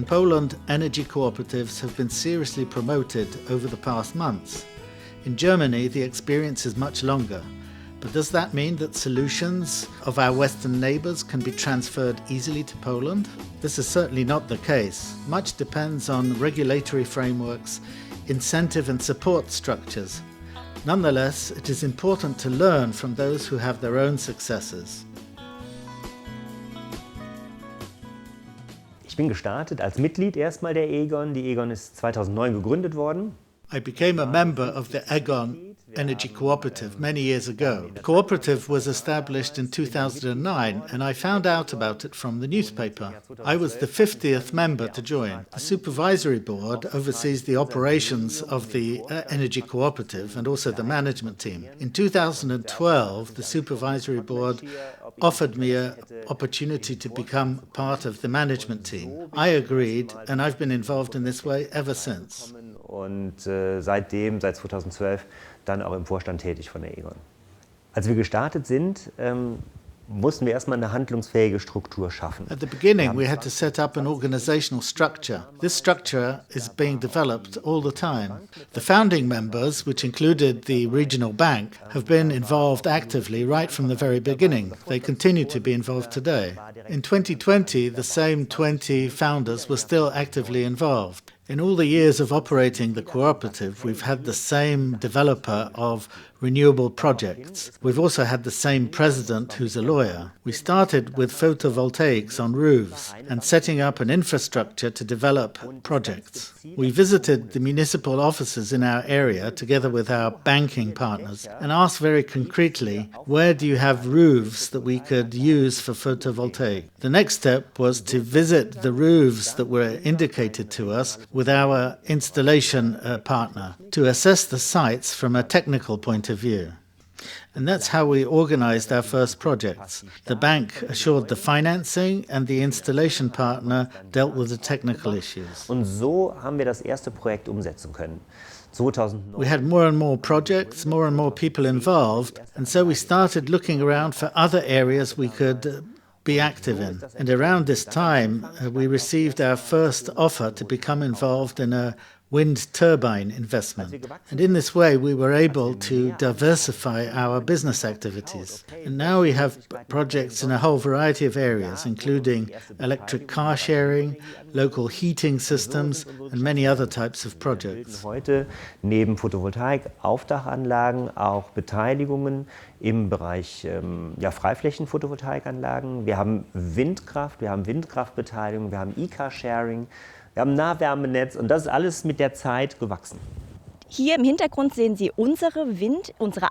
In Poland, energy cooperatives have been seriously promoted over the past months. In Germany, the experience is much longer. But does that mean that solutions of our Western neighbours can be transferred easily to Poland? This is certainly not the case. Much depends on regulatory frameworks, incentive and support structures. Nonetheless, it is important to learn from those who have their own successes. Ich bin gestartet als Mitglied erstmal der Egon. Die Egon ist 2009 gegründet worden. I became a member of the Egon Energy Cooperative many years ago. The cooperative was established in 2009 and I found out about it from the newspaper. I was the 50th member to join. The supervisory board oversees the operations of the energy cooperative and also the management team. In 2012, the supervisory board offered me an opportunity to become part of the management team. I agreed and I've been involved in this way ever since. Und seitdem, seit 2012, dann auch im Vorstand tätig von der Egon. Als wir gestartet sind, mussten wir erstmal eine handlungsfähige Struktur schaffen. At the beginning, we had to set up an organizational structure. This structure is being developed all the time. The founding members, which included the regional bank, have been involved actively right from the very beginning. They continue to be involved today. In 2020, the same 20 founders were still actively involved. In all the years of operating the cooperative, we've had the same developer of renewable projects. We've also had the same president who's a lawyer. We started with photovoltaics on roofs and setting up an infrastructure to develop projects. We visited the municipal offices in our area together with our banking partners and asked very concretely, where do you have roofs that we could use for photovoltaic? The next step was to visit the roofs that were indicated to us with our installation partner to assess the sites from a technical point of view. And that's how we organized our first projects. The bank assured the financing and the installation partner dealt with the technical issues. Und so haben wir das erste Projekt umsetzen können. 2009. We had more and more projects, more and more people involved, and so we started looking around for other areas we could be active in. And around this time, we received our first offer to become involved in a wind turbine investment. And in this way, we were able to diversify our business activities. And now we have projects in a whole variety of areas, including electric car sharing, local heating systems, and many other types of projects. Heute neben Photovoltaik, Aufdachanlagen auch Beteiligungen im Bereich Freiflächen-Photovoltaikanlagen. Wir haben Windkraft, wir haben Windkraftbeteiligung, wir haben E-Car-Sharing. Wir haben Nahwärmenetz und das ist alles mit der Zeit gewachsen. Hier im Hintergrund sehen Sie unsere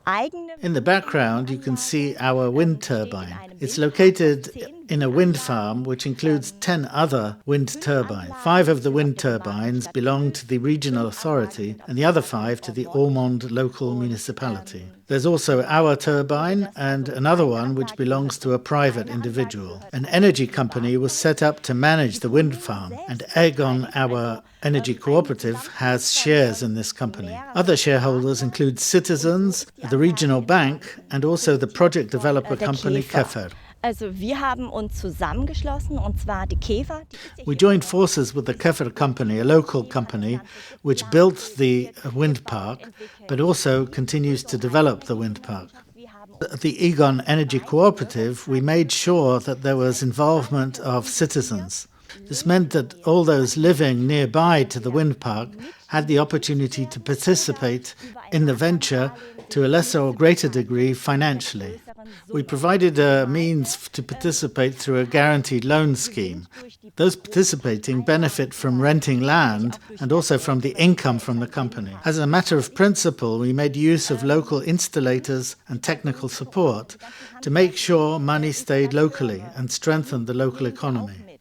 eigene. In the background, you can see our wind turbine. It's located in a wind farm which includes 10 other wind turbines. 5 of the wind turbines belong to the regional authority and the other 5 to the Ormond local municipality. There's also our turbine and another one which belongs to a private individual. An energy company was set up to manage the wind farm, and Egon, our energy cooperative, has shares in this company. Other shareholders include citizens, the regional bank, and also the project developer company Kefer. Also wir haben uns zusammengeschlossen, und zwar die Kefer. We joined forces with the Kefer company, a local company, which built the wind park, but also continues to develop the wind park. At the Egon Energy Cooperative, we made sure that there was involvement of citizens. This meant that all those living nearby to the wind park had the opportunity to participate in the venture to a lesser or greater degree financially. We provided a means to participate through a guaranteed loan scheme. Those participating benefit from renting land and also from the income from the company. As a matter of principle, we made use of local installators and technical support to make sure money stayed locally and strengthened the local economy.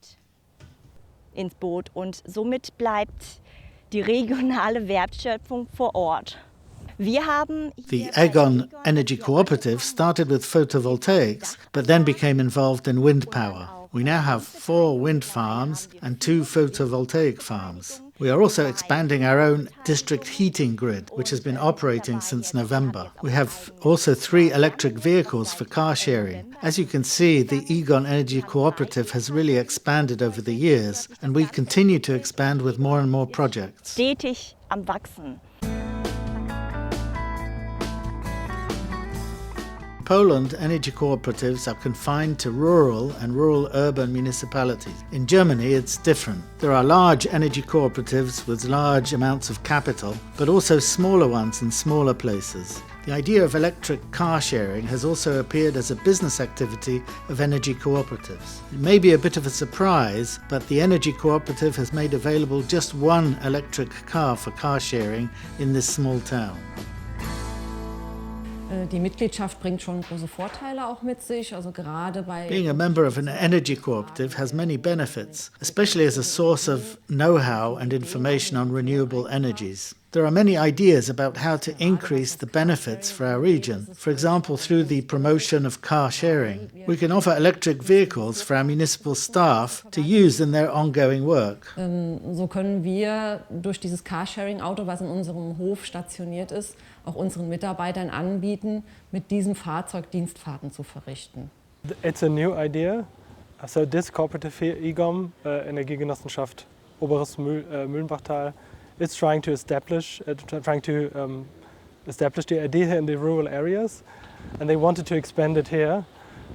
Ins Boot und somit bleibt die regionale Wertschöpfung vor Ort. The Egon Energy Cooperative started with photovoltaics, but then became involved in wind power. We now have 4 wind farms and 2 photovoltaic farms. We are also expanding our own district heating grid, which has been operating since November. We have also 3 electric vehicles for car sharing. As you can see, the Egon Energy Cooperative has really expanded over the years, and we continue to expand with more and more projects. Stetig am Wachsen. Poland, energy cooperatives are confined to rural and rural-urban municipalities. In Germany, it's different. There are large energy cooperatives with large amounts of capital, but also smaller ones in smaller places. The idea of electric car sharing has also appeared as a business activity of energy cooperatives. It may be a bit of a surprise, but the energy cooperative has made available just 1 electric car for car sharing in this small town. Die Mitgliedschaft bringt schon große Vorteile auch mit sich, also gerade bei Being a member of an energy cooperative has many benefits, especially as a source of know-how and information on renewable energies. There are many ideas about how to increase the benefits for our region, for example through the promotion of car sharing. We can offer electric vehicles for our municipal staff to use in their ongoing work. So können wir durch dieses Carsharing-Auto, was in unserem Hof stationiert ist, auch unseren Mitarbeitern anbieten, mit diesem Fahrzeug Dienstfahrten zu verrichten. It's a new idea. So this cooperative here, EGOM, Energiegenossenschaft Oberes Mühlenbachtal, is trying to establish the idea here in the rural areas, and they wanted to expand it here,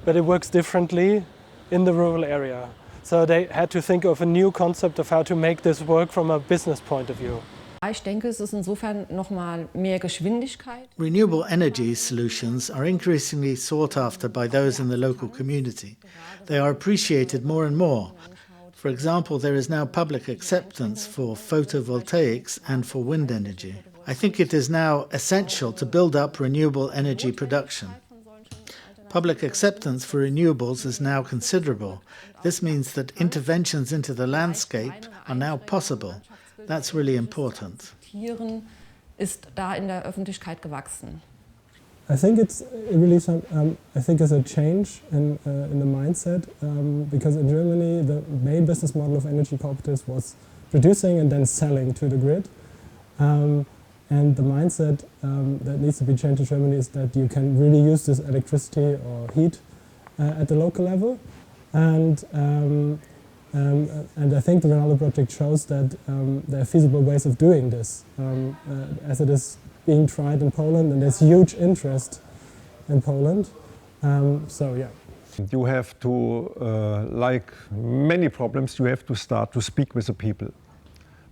but it works differently in the rural area. So they had to think of a new concept of how to make this work from a business point of view. Ich denke, es ist insofern noch mal mehr Geschwindigkeit. Renewable energy solutions are increasingly sought after by those in the local community. They are appreciated more and more. For example, there is now public acceptance for photovoltaics and for wind energy. I think it is now essential to build up renewable energy production. Public acceptance for renewables is now considerable. This means that interventions into the landscape are now possible. That's really important. Ist da in der Öffentlichkeit gewachsen. I think it's really I think it's a change in the mindset because in Germany the main business model of energy cooperatives was producing and then selling to the grid. And the mindset that needs to be changed in Germany is that you can really use this electricity or heat at the local level. And I think the Ronaldo project shows that there are feasible ways of doing this, as it is being tried in Poland, and there's huge interest in Poland. So yeah. You have to, like many problems, you have to start to speak with the people.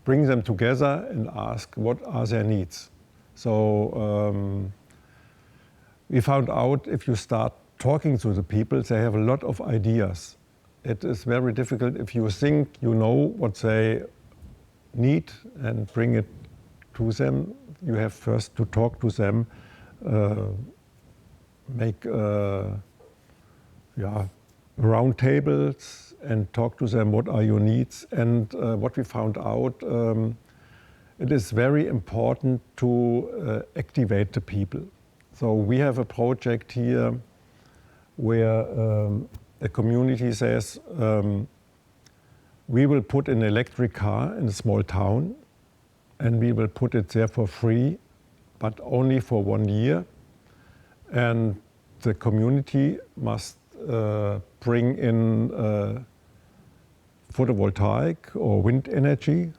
Bring them together and ask what are their needs. So we found out if you start talking to the people, they have a lot of ideas. It is very difficult if you think you know what they need and bring it to them. You have first to talk to them, make round tables and talk to them what are your needs. And what we found out, it is very important to activate the people. So we have a project here where the community says, we will put an electric car in a small town and we will put it there for free, but only for 1 year. And the community must bring in photovoltaic or wind energy.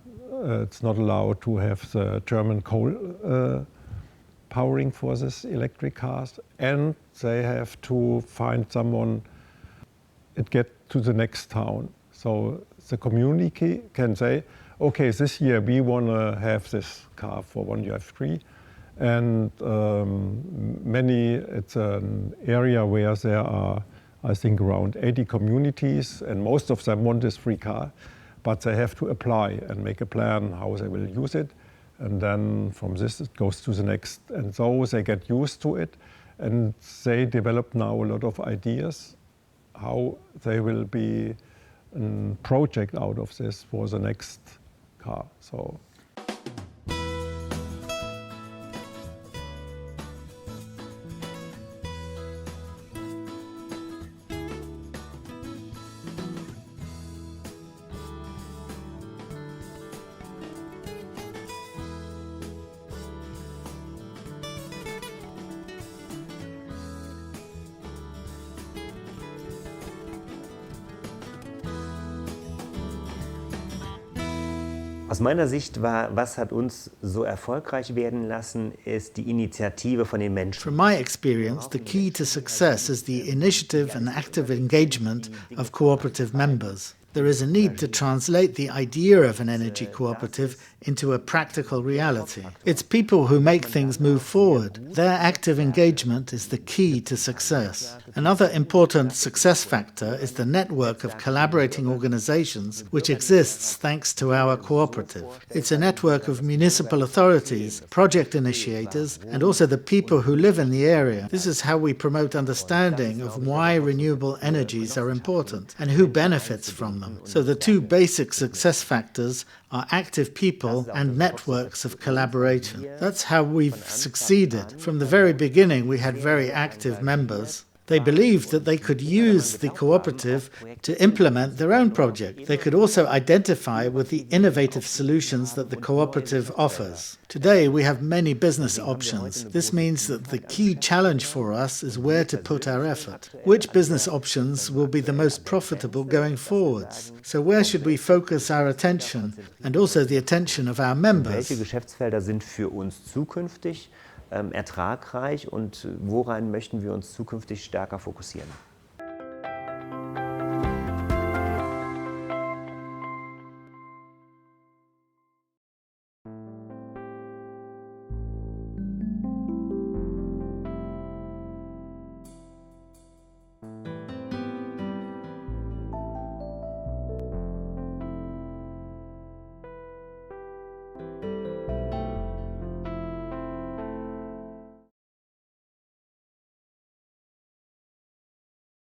It's not allowed to have the German coal powering for this electric cars. And they have to find someone and get to the next town. So the community can say, okay, this year we want to have this car for 1 year free. And it's an area where there are, I think, around 80 communities, and most of them want this free car, but they have to apply and make a plan how they will use it. And then from this it goes to the next. And so they get used to it, and they develop now a lot of ideas how they will be a project out of this for the next car. So. Aus meiner Sicht was hat uns so erfolgreich werden lassen, ist die Initiative von den Menschen. From my experience, the key to success is the initiative and active engagement of cooperative members. There is a need to translate the idea of an energy cooperative into a practical reality. It's people who make things move forward. Their active engagement is the key to success. Another important success factor is the network of collaborating organizations which exists thanks to our cooperative. It's a network of municipal authorities, project initiators, and also the people who live in the area. This is how we promote understanding of why renewable energies are important and who benefits from them. So the two basic success factors are active people and networks of collaboration. That's how we've succeeded. From the very beginning, we had very active members. They believed that they could use the cooperative to implement their own project. They could also identify with the innovative solutions that the cooperative offers. Today, we have many business options. This means that the key challenge for us is where to put our effort. Which business options will be the most profitable going forwards? So where should we focus our attention and also the attention of our members? Welche Geschäftsfelder sind für uns zukünftig ertragreich und woran möchten wir uns zukünftig stärker fokussieren?